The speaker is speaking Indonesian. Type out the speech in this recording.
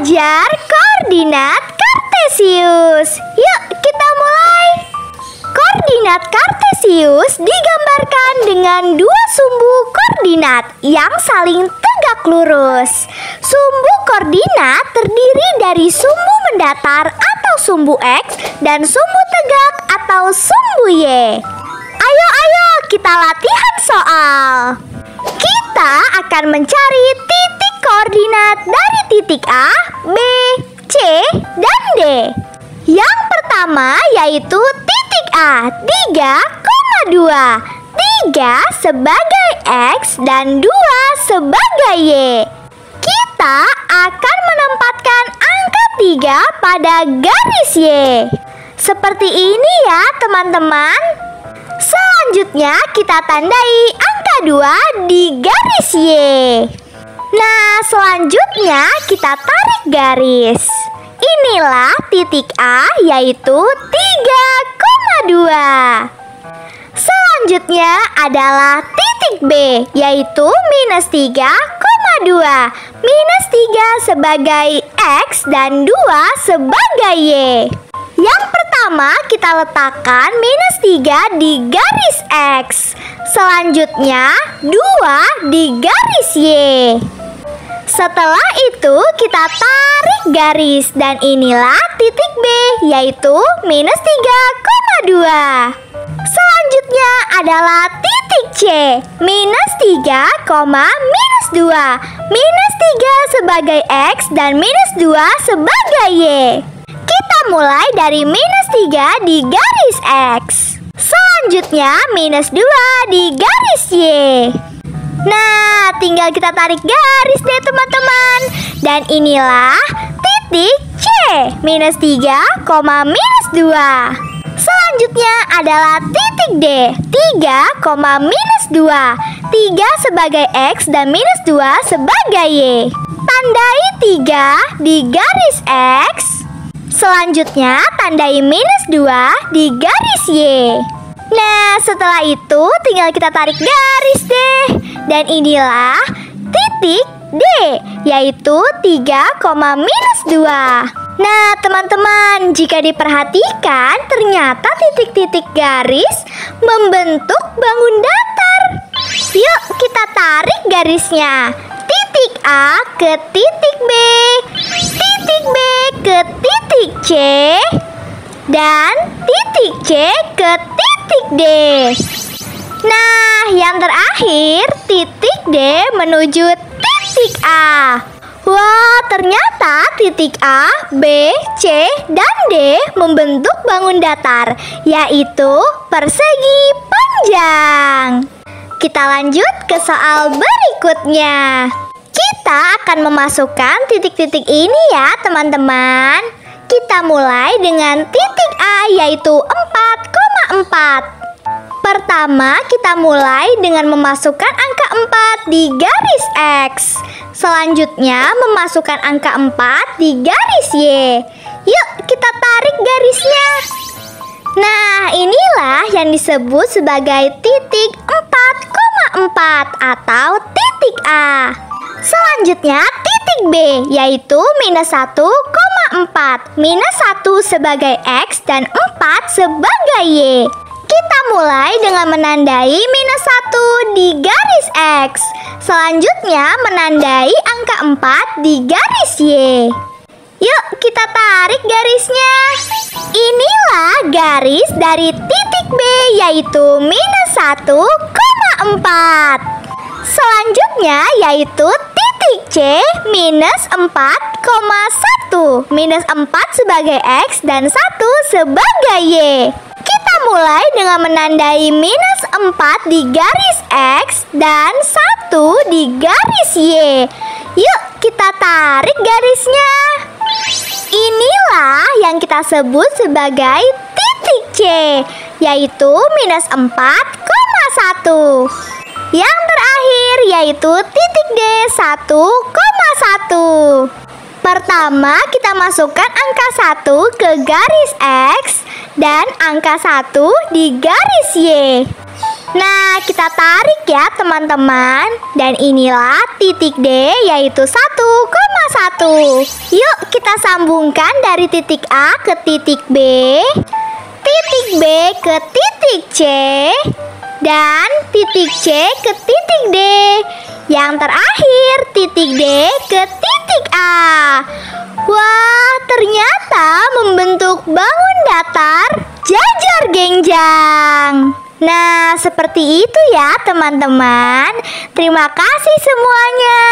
belajar koordinat Kartesius. Yuk kita mulai. Koordinat Kartesius digambarkan dengan dua sumbu koordinat yang saling tegak lurus. Sumbu koordinat terdiri dari sumbu mendatar atau sumbu X dan sumbu tegak atau sumbu Y. Ayo kita latihan soal. Kita akan mencari titik koordinat dari titik A, B, C, dan D. Yang pertama yaitu titik A 3,2. 3 sebagai X dan 2 sebagai Y. Kita akan menempatkan angka 3 pada garis Y. Seperti ini ya teman-teman. Selanjutnya kita tandai angka 2 di garis Y. Nah, selanjutnya kita tarik garis. Inilah titik A yaitu 3,2. Selanjutnya adalah titik B yaitu minus 3,2. Minus 3 sebagai X dan 2 sebagai Y. Yang pertama kita letakkan minus 3 di garis X. Selanjutnya 2 di garis Y. Setelah itu kita tarik garis dan inilah titik B yaitu minus 3,2. Selanjutnya adalah titik C minus 3, minus 2. Minus 3 sebagai X dan minus 2 sebagai Y. Kita mulai dari minus 3 di garis X. Selanjutnya minus 2 di garis Y. Nah, tinggal kita tarik garis deh teman-teman. Dan inilah titik C minus 3, minus 2. Selanjutnya adalah titik D 3, minus 2. 3 sebagai X dan minus 2 sebagai Y. Tandai 3 di garis X. Selanjutnya tandai minus 2 di garis Y. Nah, setelah itu tinggal kita tarik garis deh. Dan inilah titik D yaitu 3, minus 2. Nah teman-teman, jika diperhatikan ternyata titik-titik garis membentuk bangun datar. Yuk kita tarik garisnya. Titik A ke titik B, titik B ke titik C, dan titik C ke titik D. Nah, yang terakhir titik D menuju titik A. Wah, ternyata titik A, B, C, dan D membentuk bangun datar, yaitu persegi panjang. Kita lanjut ke soal berikutnya. Kita akan memasukkan titik-titik ini ya teman-teman. Kita mulai dengan titik A yaitu 4,4. Pertama, kita mulai dengan memasukkan angka 4 di garis X. Selanjutnya, memasukkan angka 4 di garis Y. Yuk, kita tarik garisnya. Nah, inilah yang disebut sebagai titik 4,4 atau titik A. Selanjutnya, titik B yaitu minus 1,4. Minus 1 sebagai X dan 4 sebagai Y. Kita mulai dengan menandai minus 1 di garis X. Selanjutnya menandai angka 4 di garis Y. Yuk kita tarik garisnya. Inilah garis dari titik B yaitu minus 1,4. Selanjutnya yaitu titik C minus 4,1. Minus 4 sebagai X dan 1 sebagai Y. Kita mulai dengan menandai minus 4 di garis X dan 1 di garis Y. Yuk kita tarik garisnya. Inilah yang kita sebut sebagai titik C, yaitu minus 4,1. Yang terakhir yaitu titik D 1,1. Pertama kita masukkan angka 1 ke garis X dan angka 1 di garis Y. Nah, kita tarik ya teman-teman. Dan inilah titik D, yaitu 1,1. Yuk kita sambungkan dari titik A ke titik B, titik B ke titik C, dan titik C ke titik D. Yang terakhir titik D ke titik A. Wah, ternyata membentuk bangun datar jajar genjang. Nah, seperti itu ya teman-teman. Terima kasih semuanya.